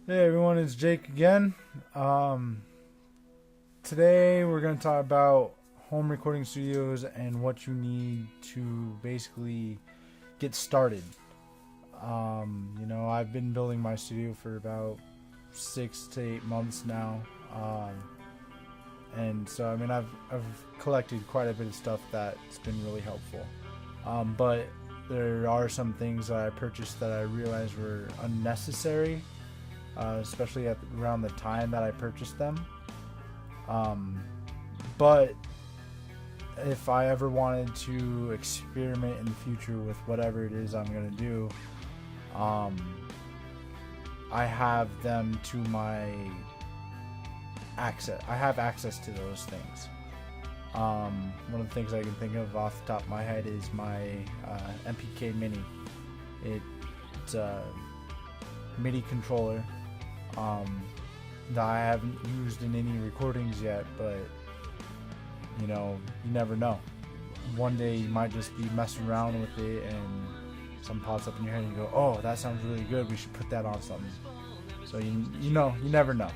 Hey everyone, it's Jake again. Today we're going to talk about home recording studios and what you need to basically get started. I've been building my studio for about 6 to 8 months now. And so I've collected quite a bit of stuff that's been really helpful. But there are some things that I purchased that I realized were unnecessary. Especially around the time that I purchased them. But if I ever wanted to experiment in the future with whatever it is I'm going to do, I have them to my access. I have access to those things. One of the things I can think of off the top of my head is my MPK Mini. It's a MIDI controller that I haven't used in any recordings yet, but you never know. One day you might just be messing around with it and something pops up in your head and you go, oh, that sounds really good, we should put that on something. So you never know.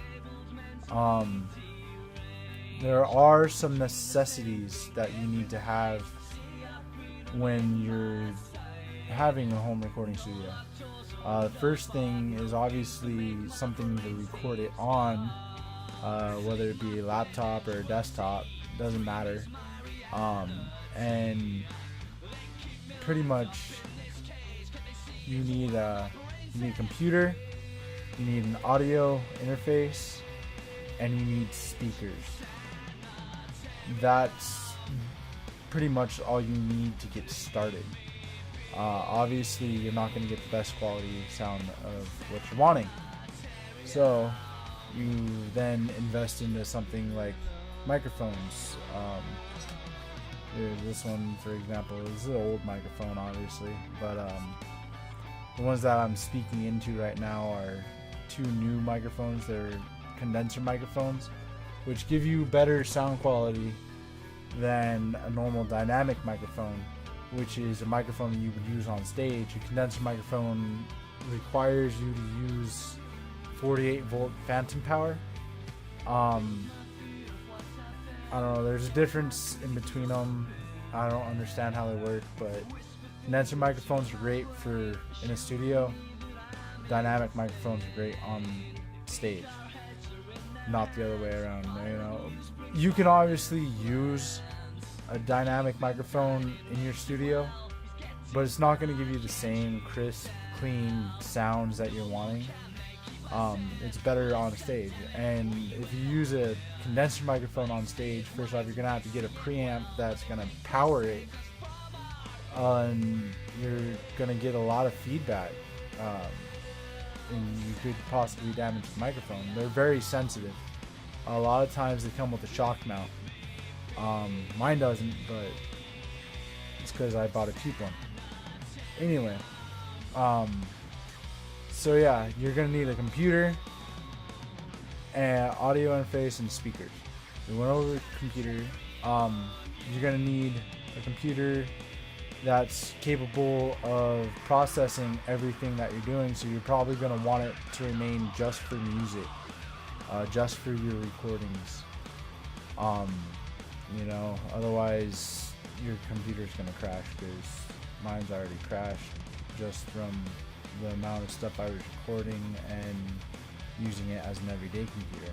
There are some necessities that you need to have when you're having a home recording studio. The first thing is obviously something to record it on, whether it be a laptop or a desktop, doesn't matter. And pretty much you need a computer, you need an audio interface, and you need speakers. That's pretty much all you need to get started. Obviously you're not going to get the best quality sound of what you're wanting, so you then invest into something like microphones. This one, for example, is an old microphone obviously, but the ones that I'm speaking into right now are two new microphones. They're condenser microphones, which give you better sound quality than a normal dynamic microphone, which is a microphone you would use on stage. A condenser microphone requires you to use 48 volt phantom power. I don't know, there's a difference in between them. I don't understand how they work, but condenser microphones are great for in a studio. Dynamic microphones are great on stage, not the other way around. You can obviously use a dynamic microphone in your studio, but it's not going to give you the same crisp, clean sounds that you're wanting. It's better on stage. And if you use a condenser microphone on stage, first off, you're going to have to get a preamp that's going to power it, and you're going to get a lot of feedback, and you could possibly damage the microphone. They're very sensitive. A lot of times they come with a shock mount. Mine doesn't, but it's because I bought a cheap one. Anyway, so yeah, you're gonna need a computer, and audio interface, and speakers. We went over the computer. You're gonna need a computer that's capable of processing everything that you're doing, so you're probably gonna want it to remain just for music, just for your recordings. Otherwise your computer's gonna crash, because mine's already crashed just from the amount of stuff I was recording and using it as an everyday computer.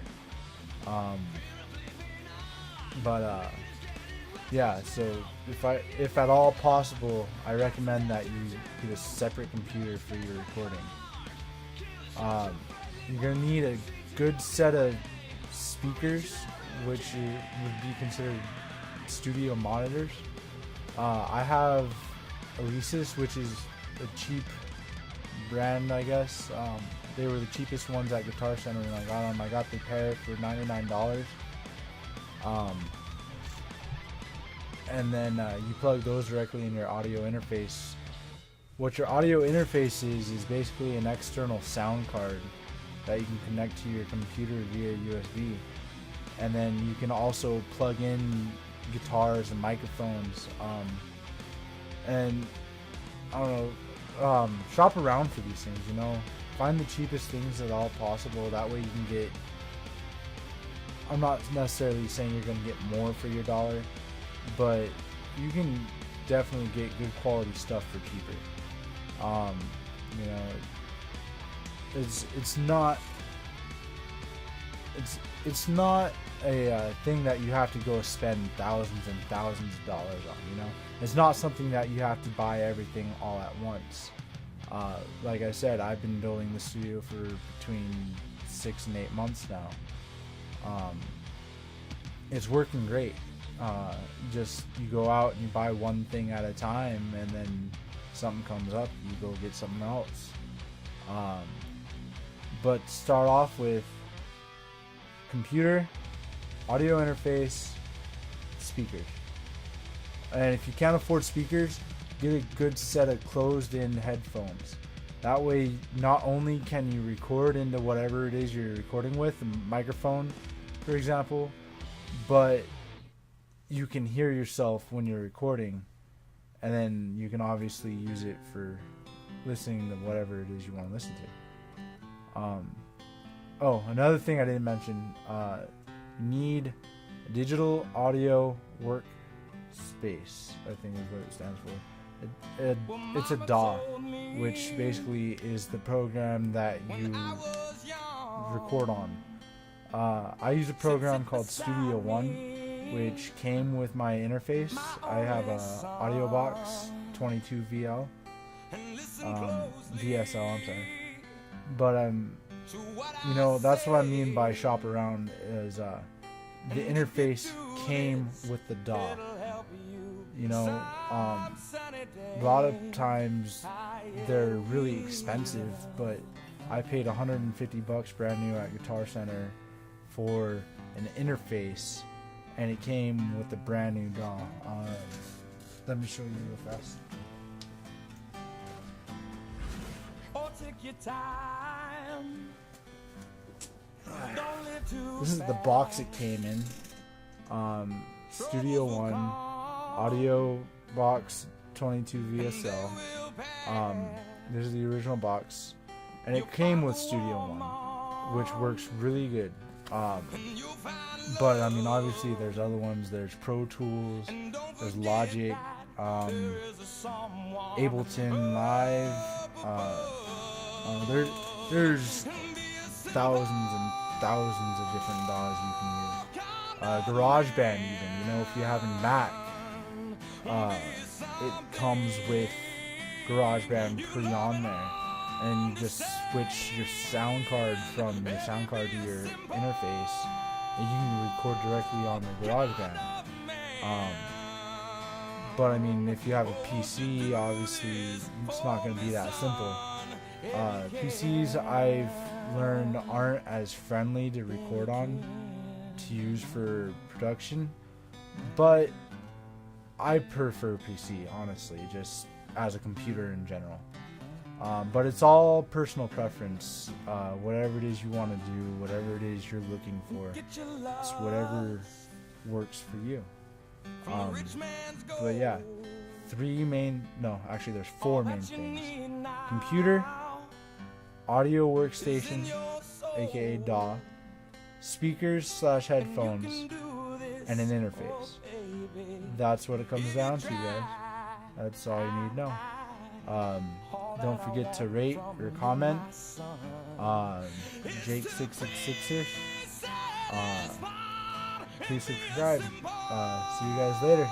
So if at all possible, I recommend that you get a separate computer for your recording. You're gonna need a good set of speakers, which would be considered studio monitors. I have Alesis, which is a cheap brand, I guess. They were the cheapest ones at Guitar Center when I got them. I got the pair for $99. And then you plug those directly in your audio interface. What your audio interface is basically an external sound card that you can connect to your computer via USB. And then you can also plug in guitars and microphones. And I don't know, shop around for these things, find the cheapest things at all possible. That way you can get, I'm not necessarily saying you're going to get more for your dollar, but you can definitely get good quality stuff for cheaper. You know, it's not a thing that you have to go spend thousands and thousands of dollars on. You know, it's not something that you have to buy everything all at once. Like I said, I've been building the studio for between 6 and 8 months now. It's working great. Just you go out and you buy one thing at a time, and then something comes up, you go get something else. But start off with computer, audio interface, speakers. And if you can't afford speakers, get a good set of closed-in headphones. That way, not only can you record into whatever it is you're recording with, a microphone, for example, but you can hear yourself when you're recording, and then you can obviously use it for listening to whatever it is you want to listen to. Oh, another thing I didn't mention, you need a digital audio workspace, I think is what it stands for. It's a DAW, which basically is the program that you record on. I use a program called Studio One, which came with my interface. I have a AudioBox 22VL, VSL, I'm sorry. But you know, that's what I mean by shop around, is the interface came with the DAW. You know, a lot of times they're really expensive, but I paid $150 brand new at Guitar Center for an interface, and it came with the brand new DAW. Let me show you real fast. Take your time. This is the box it came in. Studio One, Audio Box 22 VSL. This is the original box, and it came with Studio One, which works really good. But I mean, obviously, there's other ones. There's Pro Tools, there's Logic, Ableton Live. There's thousands and thousands of different DAWs you can use. GarageBand, even, you know, if you have a Mac, it comes with GarageBand pre-on there, and you just switch your sound card from your sound card to your interface, and you can record directly on the GarageBand. But I mean, if you have a PC, obviously it's not going to be that simple. PCs, I've learned, aren't as friendly to record on, to use for production, but I prefer PC, honestly, just as a computer in general. But it's all personal preference. Whatever it is you want to do, whatever it is you're looking for, it's whatever works for you. But yeah, there's 4 main things: computer, audio workstation, aka DAW, speakers/headphones, and an interface. That's what it comes down to, guys. That's all you need to know. Don't forget to rate or comment. Jake666ish. Please subscribe. See you guys later.